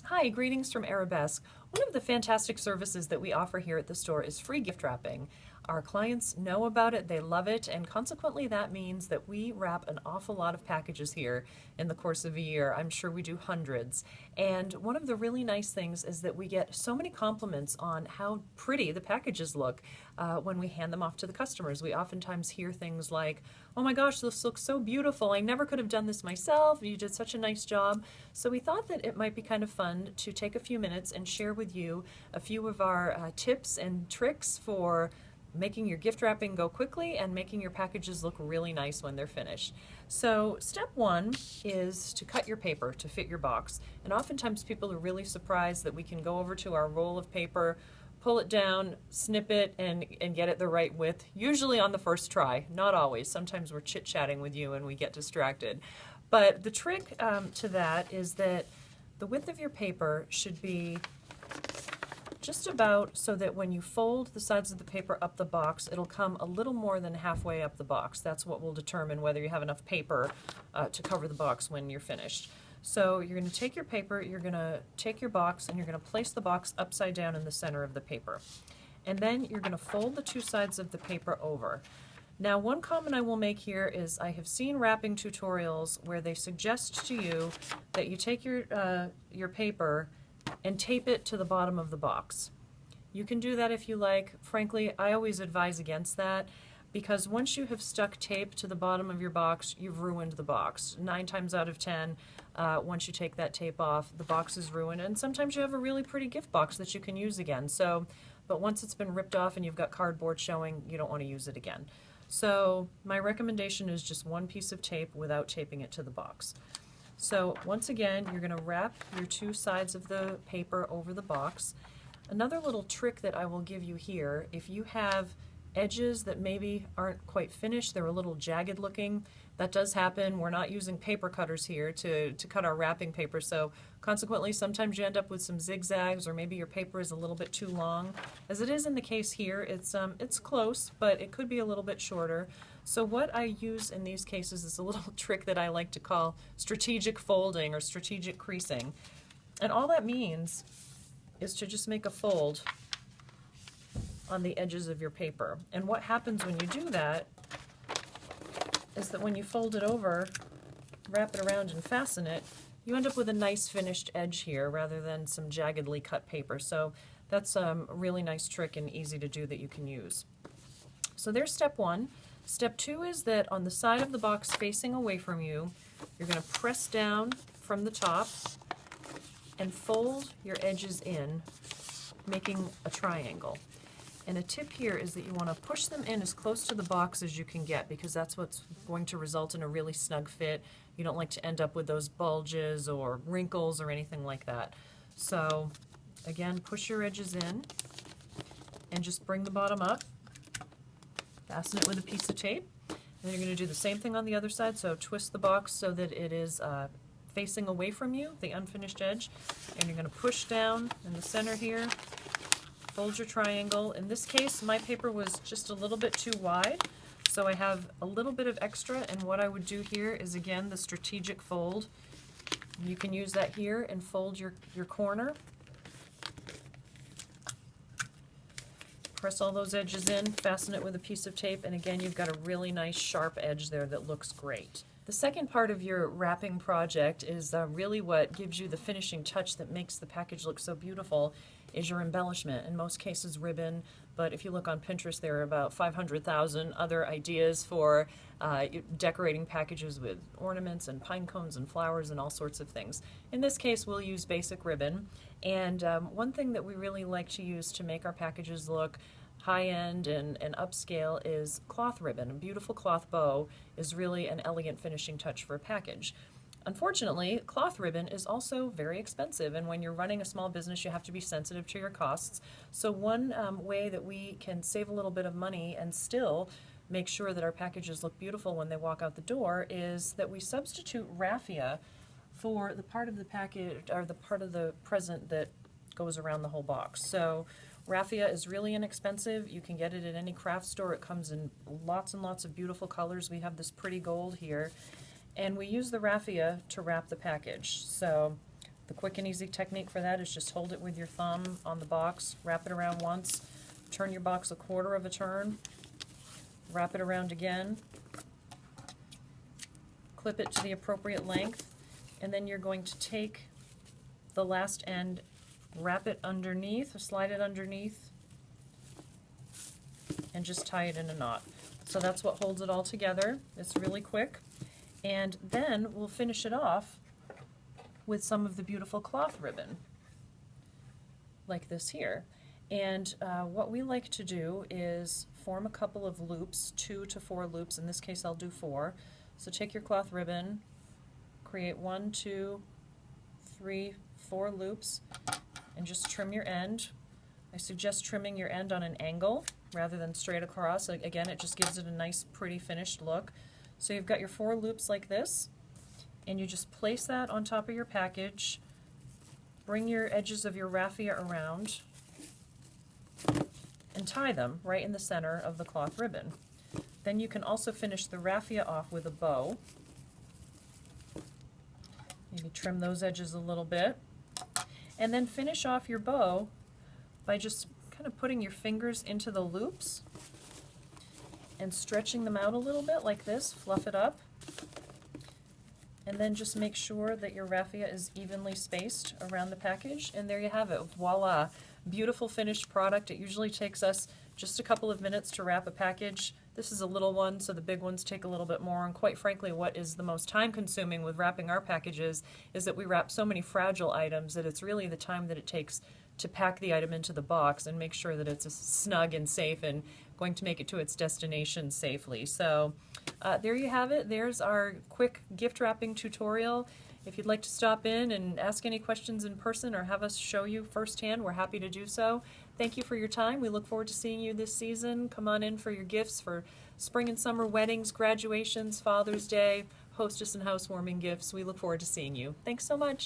Hi, greetings from Arabesque. One of the fantastic services that we offer here at the store is free gift wrapping. Our clients know about it, they love it, and consequently that means that we wrap an awful lot of packages here in the course of a year. I'm sure we do hundreds. And one of the really nice things is that we get so many compliments on how pretty the packages look when we hand them off to the customers. We oftentimes hear things like, "Oh my gosh, this looks so beautiful. I never could have done this myself. You did such a nice job." So we thought that it might be kind of fun to take a few minutes and share with you a few of our tips and tricks for making your gift wrapping go quickly and making your packages look really nice when they're finished. So step one is to cut your paper to fit your box. And oftentimes people are really surprised that we can go over to our roll of paper, pull it down, snip it, and get it the right width, usually on the first try. Not always. Sometimes we're chit-chatting with you and we get distracted. But the trick to that is that the width of your paper should be just about so that when you fold the sides of the paper up the box, it'll come a little more than halfway up the box. That's what will determine whether you have enough paper to cover the box when you're finished. So you're going to take your paper, you're going to take your box, and you're going to place the box upside down in the center of the paper. And then you're going to fold the two sides of the paper over. Now, one comment I will make here is I have seen wrapping tutorials where they suggest to you that you take your paper and tape it to the bottom of the box. You can do that if you like. Frankly, I always advise against that because once you have stuck tape to the bottom of your box, you've ruined the box. 9 times out of 10, once you take that tape off, the box is ruined, and sometimes you have a really pretty gift box that you can use again. But once it's been ripped off and you've got cardboard showing, you don't want to use it again. So my recommendation is just one piece of tape without taping it to the box. So once again, you're going to wrap your two sides of the paper over the box. Another little trick that I will give you here, if you have edges that maybe aren't quite finished, they're a little jagged looking, that does happen. We're not using paper cutters here to cut our wrapping paper, so consequently sometimes you end up with some zigzags, or maybe your paper is a little bit too long. As it is in the case here, it's close, but it could be a little bit shorter. So what I use in these cases is a little trick that I like to call strategic folding or strategic creasing. And all that means is to just make a fold on the edges of your paper. And what happens when you do that is that when you fold it over, wrap it around and fasten it, you end up with a nice finished edge here rather than some jaggedly cut paper. So that's a really nice trick and easy to do that you can use. So there's step one. Step two is that on the side of the box facing away from you, you're going to press down from the top and fold your edges in, making a triangle. And a tip here is that you want to push them in as close to the box as you can get, because that's what's going to result in a really snug fit. You don't like to end up with those bulges or wrinkles or anything like that. So again, push your edges in and just bring the bottom up. Fasten it with a piece of tape. And then you're going to do the same thing on the other side. So twist the box so that it is facing away from you, the unfinished edge. And you're going to push down in the center here. Fold your triangle. In this case, my paper was just a little bit too wide, so I have a little bit of extra, and what I would do here is, again, the strategic fold. You can use that here and fold your corner. Press all those edges in, fasten it with a piece of tape, and again, you've got a really nice sharp edge there that looks great. The second part of your wrapping project is really what gives you the finishing touch that makes the package look so beautiful is your embellishment. In most cases ribbon, but if you look on Pinterest there are about 500,000 other ideas for decorating packages with ornaments and pine cones and flowers and all sorts of things. In this case we'll use basic ribbon, and one thing that we really like to use to make our packages look high-end and upscale is cloth ribbon. A beautiful cloth bow is really an elegant finishing touch for a package. Unfortunately, cloth ribbon is also very expensive, and when you're running a small business you have to be sensitive to your costs. So one way that we can save a little bit of money and still make sure that our packages look beautiful when they walk out the door is that we substitute raffia for the part of the package or the part of the present that goes around the whole box. So raffia is really inexpensive. You can get it at any craft store. It comes in lots and lots of beautiful colors. We have this pretty gold here, and we use the raffia to wrap the package. So The quick and easy technique for that is just hold it with your thumb on the box, wrap it around once, turn your box a quarter of a turn, wrap it around again, clip it to the appropriate length, and then you're going to take the last end, wrap it underneath, or slide it underneath, and just tie it in a knot. So that's what holds it all together. It's really quick. And then we'll finish it off with some of the beautiful cloth ribbon, like this here. And what we like to do is form a couple of loops, 2 to 4 loops. In this case, I'll do 4. So take your cloth ribbon, create 1, 2, 3, 4 loops, and just trim your end. I suggest trimming your end on an angle rather than straight across. Again, it just gives it a nice, pretty finished look. So you've got your 4 loops like this, and you just place that on top of your package. Bring your edges of your raffia around and tie them right in the center of the cloth ribbon. Then you can also finish the raffia off with a bow. Maybe trim those edges a little bit. And then finish off your bow by just kind of putting your fingers into the loops and stretching them out a little bit like this, fluff it up, and then just make sure that your raffia is evenly spaced around the package, and there you have it. Voila! Beautiful finished product. It usually takes us just a couple of minutes to wrap a package. This is a little one, so the big ones take a little bit more, and quite frankly, what is the most time consuming with wrapping our packages is that we wrap so many fragile items that it's really the time that it takes to pack the item into the box and make sure that it's snug and safe and going to make it to its destination safely. So there you have it. There's our quick gift wrapping tutorial. If you'd like to stop in and ask any questions in person or have us show you firsthand, we're happy to do so. Thank you for your time. We look forward to seeing you this season. Come on in for your gifts for spring and summer weddings, graduations, Father's Day, hostess and housewarming gifts. We look forward to seeing you. Thanks so much.